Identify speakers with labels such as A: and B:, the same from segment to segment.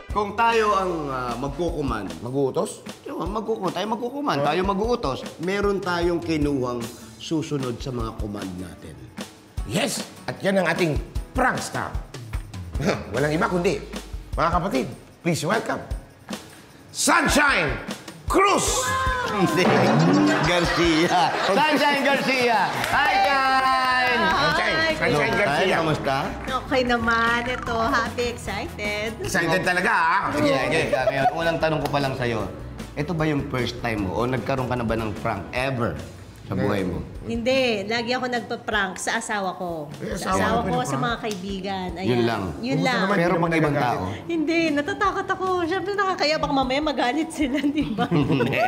A: Kung tayo ang magkukuman,
B: Mag-uutos?
A: tayo magkukuman, tayo mag-uutos, meron tayong kinuhang susunod sa mga command natin.
B: Yes! At yan ang ating prank star. Walang iba kundi, mga kapatid, please welcome, Sunshine Cruz!
A: Hindi. Garcia. Sunshine Garcia! Hi, guys!
B: Sunshine Garcia.
A: Kamusta?
C: Okay naman. Ito, happy, excited.
B: Excited talaga, ha?
A: Sige, sige. Ngayon, unang tanong ko pa lang sa'yo, ito ba yung first time mo o nagkaroon ka na ba ng prank ever sa buhay mo?
C: Hindi. Lagi ako nagpa-prank sa asawa ko. Sa asawa ko, sa mga kaibigan. Ayan.
A: Yun lang?
C: Yun lang.
A: Pero pag ibang tao?
C: Hindi. Natatakot ako. Siyempre nakakaya. Baka mamaya magalit sila, di ba?
A: Hindi.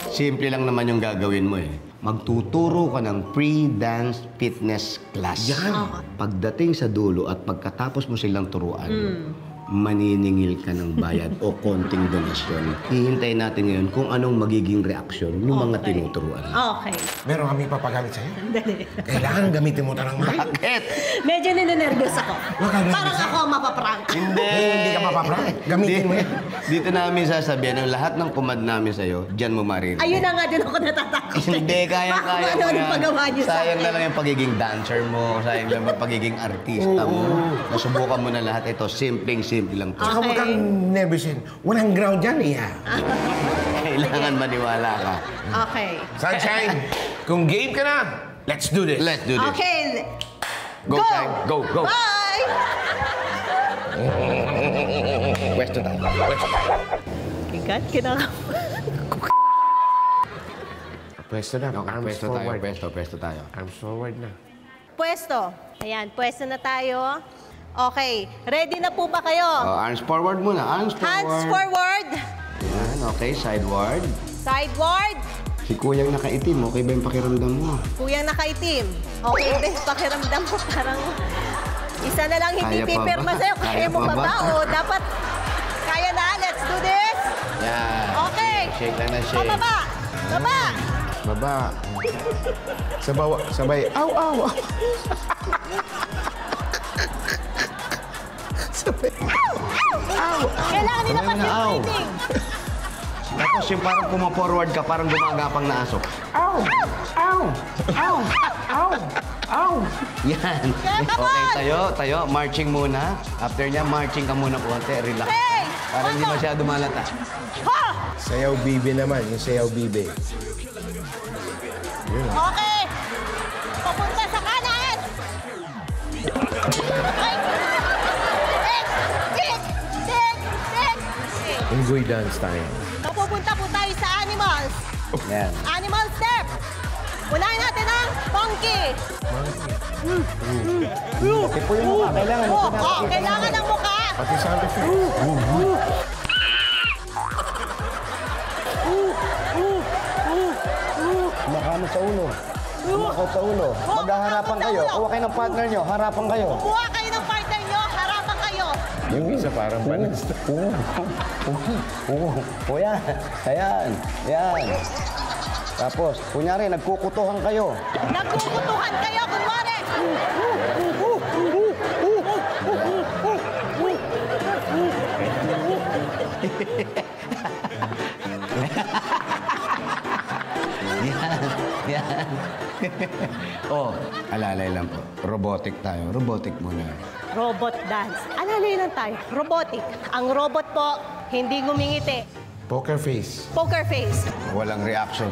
A: Simple lang naman yung gagawin mo eh. Magtuturo ka ng pre-dance fitness class.
B: Yan.
A: Pagdating sa dulo at pagkatapos mo silang turuan, maniningil ka ng bayad o konting donasyon. Hihintayin natin ngayon kung anong magiging reaksyon ng mga tinuturuan.
C: Okay.
B: Meron kami papagalit sa'yo.
C: Dali.
B: Kailangan gamitin mo ito ng mic.
A: Bakit?
C: Medyo ninenervyos ako.
B: Huwag kang
C: Parang
B: nervous,
C: ako mapaprank.
B: Hindi ka mapaprank. Gamitin mo yan.
A: Dito namin sasabihin, ang lahat ng command namin sa'yo, dyan mo maririnig.
C: Ayun na nga din ako natatakot.
A: Hindi, kaya-kaya mo
C: Ano
A: yan.
C: pagawa niyo sa
A: Sayang
C: akin?
A: na lang yung pagiging dancer mo, sayang lang yung pagiging artista mo. Nasubukan mo na lahat ito, simpleng-simple lang to.
B: Saka huwag kang nervousin. Walang ground yan, iya.
A: Kailangan maniwala ka.
C: Okay.
B: Sunshine, kung game ka na, let's do this.
A: Let's do this.
C: Okay.
A: Go, Shine. Go, go.
C: Bye!
A: Pwesto tayo. Pwesto.
C: Kikat, kinaka.
B: Pwesto na. Arms
A: Pwesto tayo,
B: forward.
A: pwesto tayo.
B: Arms forward na.
C: Pwesto. Ayan, pwesto na tayo. Okay. Ready na po ba kayo?
A: Oh, arms forward muna. Arms forward.
C: Hands forward.
A: Yan, okay. Sideward.
C: Sideward.
A: Si Kuyang nakaitim, okay ba yung pakiramdam mo?
C: Kuyang nakaitim. Okay, bes, pakiramdam ko parang isa na lang hindi
A: Kaya pa
C: pipirma
A: ba?
C: sa'yo. Kaya
A: Kaya
C: mo
A: pa
C: pa
A: ba?
C: ba? O dapat kaya na. Let's do this.
A: Yan.
C: Okay.
A: Shake lang na shake.
C: Pababa. Baba.
B: Baba. Sabay. Aw, aw, aw. Sabay.
C: Kailangan nila
A: Sabay mo
C: pa
A: na, aw.
C: breathing.
A: Tapos yung parang puma-forward ka, parang gumagapang na aso.
B: Aw! Aw! Aw! Aw! Aw!
A: Yan.
C: Yeah, come
A: Okay,
C: on.
A: tayo. Marching muna. After niya, marching ka muna konti. Relax.
C: Hey!
A: Para hindi
C: Ano?
A: masyado malata.
C: Ha!
B: Sayaw bibi naman, yung sayaw bibi.
C: Okay. Papunta sa kanan. Okay. Tik.
B: Unggoy dance tayo.
C: Mapupunta po tayo sa animals.
A: Yan.
C: Animal step. Unahin natin ang monkey.
A: Tipo yung mukha. Kailangan.
C: Kailangan ng mukha.
B: Pati sound effect.
A: Kumakano sa ulo. Kumakaw sa ulo. Maghaharapan kayo. Kuha kayo ng partner nyo. Harapan kayo.
C: Kuha kayo ng partner nyo. Harapan kayo.
B: Yung isa parang balance.
A: Yan. Ayan. Yan. Tapos, kunyari, nagkukutuhan kayo.
C: Nagkukutuhan kayo. Kunwari.
A: Yan. Oh, alalay lang po. Robotic tayo. Robotic muna.
C: Robot dance. Alalay lang tayo. Robotic. Ang robot po, hindi ngumingiti.
B: Poker face.
C: Poker face.
A: Walang reaction.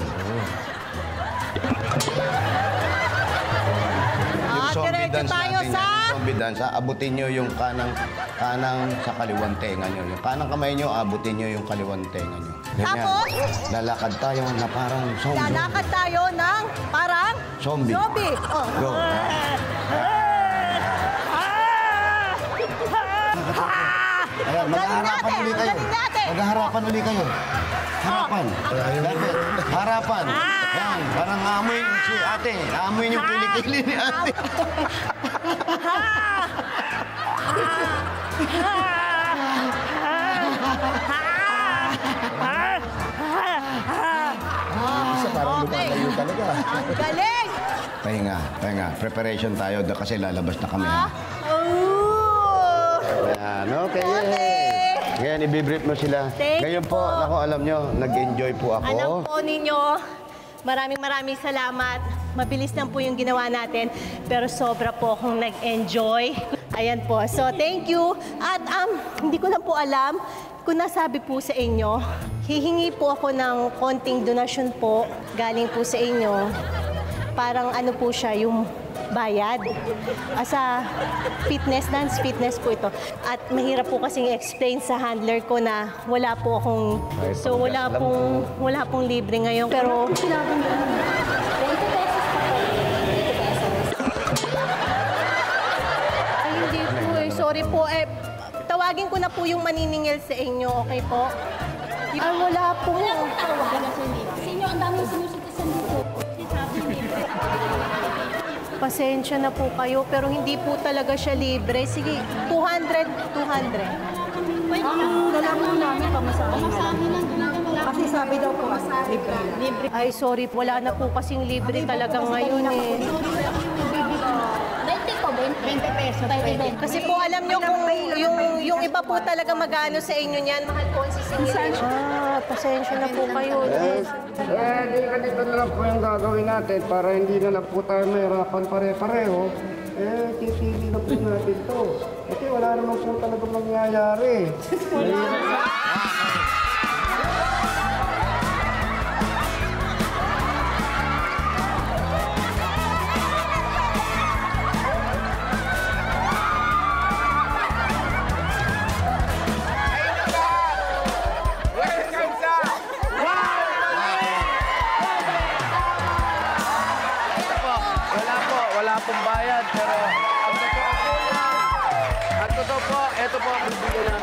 C: Diretso tayo
A: natin
C: sa...
A: yan. Zombie dance. Abutin nyo yung kanang sa kaliwang tenga nyo. Yung kanang kamay nyo, abutin nyo yung kaliwang tenga nyo. Ganyan.
C: Tapos?
A: Lalakad tayo na parang zombie.
C: Lalakad tayo ng parang...
A: Zombie.
C: Zombie. Oh.
A: Go. Ayan, maghaharapan
C: natin,
A: uli kayo.
C: galing natin.
A: Maghaharapan uli kayo. Harapan. Dapat. Harapan. Yan, parang amoy si ate. Amoy yung kilikili ni ate.
B: Isa parang
C: Okay.
B: lumalayo talaga.
C: Ang galing!
A: Pahinga. Preparation tayo kasi lalabas na kami. Ha?
C: Oh!
A: Ayan, okay.
C: Okay.
A: Ngayon, i-brief mo sila.
C: Thank
A: Ngayon
C: you
A: po,
C: po.
A: ako alam nyo, nag-enjoy po ako.
C: Alam po ninyo, maraming salamat. Mabilis lang po yung ginawa natin, pero sobra po akong nag-enjoy. Ayan po. So, thank you. At hindi ko lang po alam kung nasabi po sa inyo, hihingi po ako ng konting donasyon po galing po sa inyo. Parang ano po siya, yung bayad. Sa dance fitness po ito. At mahirap po kasing i-explain sa handler ko na wala po akong, so wala pong libre ngayon. Pero, ay hindi po eh, sorry po eh. Tawagin ko na po yung maniningil sa inyo, okay po? Ay, wala po.
D: Sa inyo, ang daming sinusukisan dito.
C: Pasensya na po kayo, pero hindi po talaga siya libre. Sige, 200.
D: Dalaman namin pamasahin lang. Kasi sabi daw po, libre.
C: Ay, sorry, wala na po kasing libre talaga ngayon eh.
D: 20 po, 20 pesos.
C: Kasi po alam nyo kung yung iba po talaga magano sa inyo niyan, mahal po ang sisingilin. Pasensya na po kayo.
E: Di ganito na lang po yung gagawin natin para hindi na lang po tayo mahirapan pare-pareho. Titili na po natin to. Kasi wala naman po talaga mangyayari.
B: Welcome sa
A: Wala pong bayad, pero ang totoo po, ito po ang bibigyan